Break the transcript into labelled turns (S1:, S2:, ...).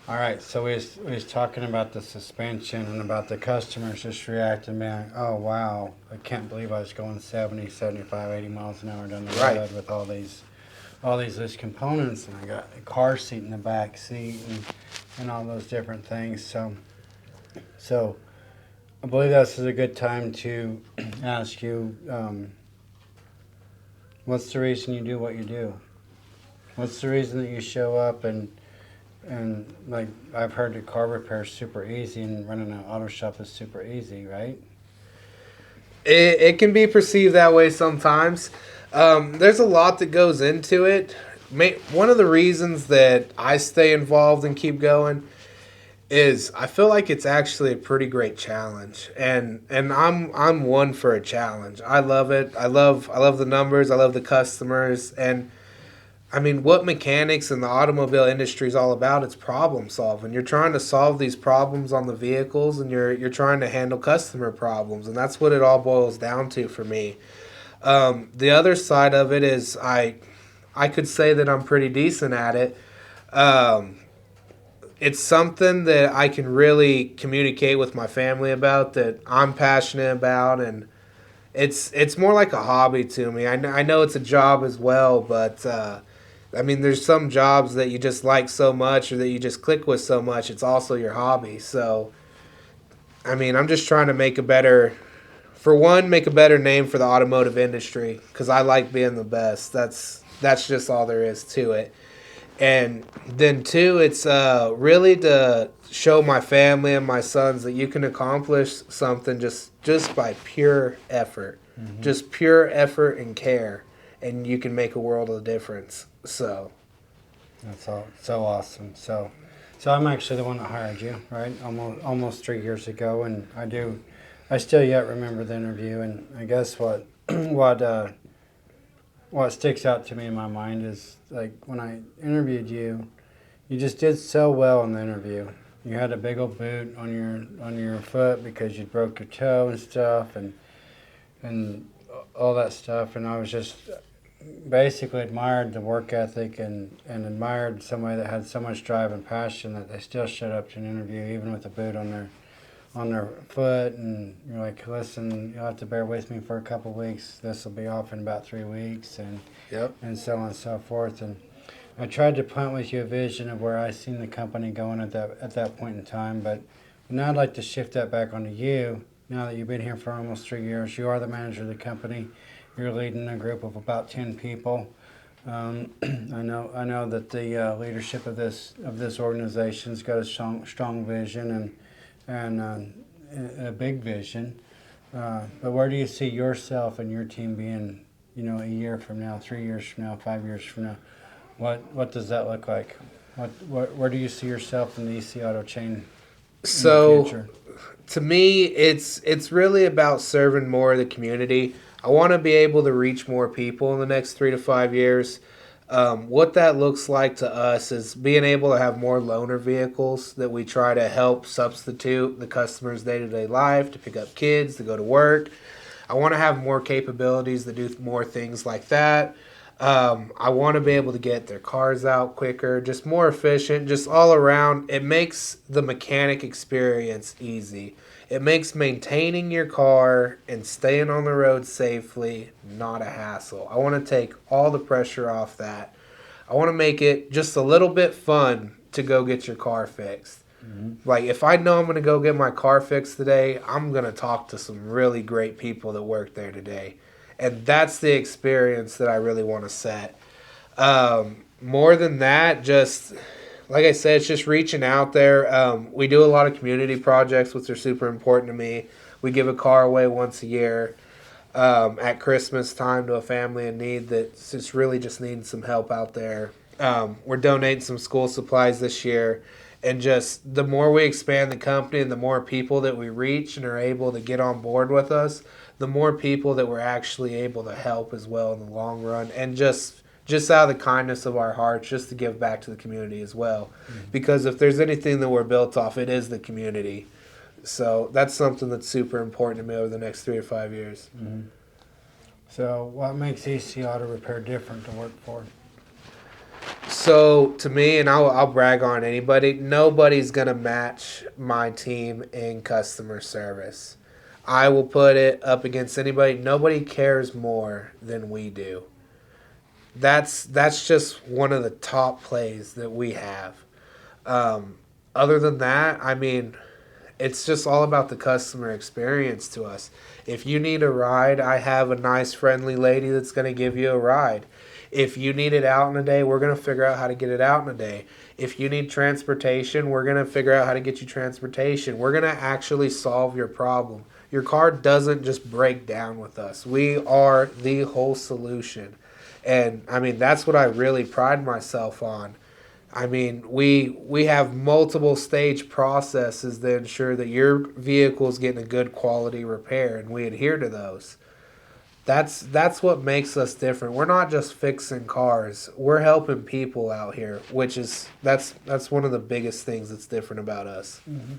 S1: All right, so we was talking about the suspension and about the customers just reacting, man. Oh wow, I can't believe I was going 70, 75, 80 miles an hour down the
S2: Right.
S1: road with all these loose components, and I got a car seat in the back seat and all those different things. So I believe this is a good time to ask you, what's the reason you do what you do? What's the reason that you show up and like I've heard that car repair is super easy and running an auto shop is super easy, right?
S2: It can be perceived that way sometimes. There's a lot that goes into it. One of the reasons that I stay involved and keep going is I feel like it's actually a pretty great challenge, and I'm one for a challenge. I love it. I love the numbers. I love the customers, and I mean, what mechanics and the automobile industry is all about, it's problem solving. You're trying to solve these problems on the vehicles, and you're trying to handle customer problems, and that's what it all boils down to for me. The other side of it is I could say that I'm pretty decent at it. Um, it's something that I can really communicate with my family about, that I'm passionate about, and it's more like a hobby to me. I know it's a job as well, but I mean, there's some jobs that you just like so much or that you just click with so much. It's also your hobby. So, I mean, I'm just trying to for one, make a better name for the automotive industry because I like being the best. That's just all there is to it. And then two, it's really to show my family and my sons that you can accomplish something just by pure effort, just pure effort and care, and you can make a world of difference. So
S1: That's all so awesome. So I'm actually the one that hired you, right? Almost 3 years ago, and I still yet remember the interview. And I guess what sticks out to me in my mind is like when I interviewed you, you just did so well in the interview. You had a big old boot on your foot because you broke your toe and stuff, and all that stuff. And I was just basically admired the work ethic and admired somebody that had so much drive and passion that they still showed up to an interview even with a boot on their foot. And you're like, listen, you'll have to bear with me for a couple of weeks. This will be off in about 3 weeks,
S2: yep.
S1: and so on and so forth. And I tried to plant with you a vision of where I seen the company going at that point in time. But now I'd like to shift that back onto you. Now that you've been here for almost 3 years, you are the manager of the company. You're leading a group of about 10 people. I know that the leadership of this organization's got a strong vision and a big vision. But where do you see yourself and your team being, a year from now, 3 years from now, 5 years from now? What does that look like? Where do you see yourself in the EC Auto chain in the
S2: So
S1: future?
S2: to me, it's really about serving more of the community. I want to be able to reach more people in the next 3 to 5 years. What that looks like to us is being able to have more loaner vehicles that we try to help substitute the customer's day to day life, to pick up kids, to go to work. I want to have more capabilities to do more things like that. I want to be able to get their cars out quicker, just more efficient, just all around. It makes the mechanic experience easy. It makes maintaining your car and staying on the road safely not a hassle. I want to take all the pressure off that. I want to make it just a little bit fun to go get your car fixed. Like, if I know I'm going to go get my car fixed today, I'm going to talk to some really great people that work there today. And that's the experience that I really want to set. More than that, just like I said, it's just reaching out there. We do a lot of community projects, which are super important to me. We give a car away once a year at Christmas time to a family in need that's just really just needing some help out there. We're donating some school supplies this year. And just the more we expand the company and the more people that we reach and are able to get on board with us, the more people that we're actually able to help as well in the long run. And just out of the kindness of our hearts, just to give back to the community as well. Because if there's anything that we're built off, it is the community. So that's something that's super important to me over the next 3 to 5 years.
S1: So what makes EC Auto Repair different to work for?
S2: So to me, and I'll brag on anybody, nobody's going to match my team in customer service. I will put it up against anybody. Nobody cares more than we do. That's just one of the top plays that we have. Other than that, I mean, it's just all about the customer experience to us. If you need a ride, I have a nice, friendly lady that's going to give you a ride. If you need it out in a day, we're going to figure out how to get it out in a day. If you need transportation, we're going to figure out how to get you transportation. We're going to actually solve your problem. Your car doesn't just break down with us. We are the whole solution. And, I mean, that's what I really pride myself on. I mean, we have multiple stage processes that ensure that your vehicle is getting a good quality repair, and we adhere to those. That's what makes us different. We're not just fixing cars. We're helping people out here, which is that's one of the biggest things that's different about us.
S1: Mm-hmm.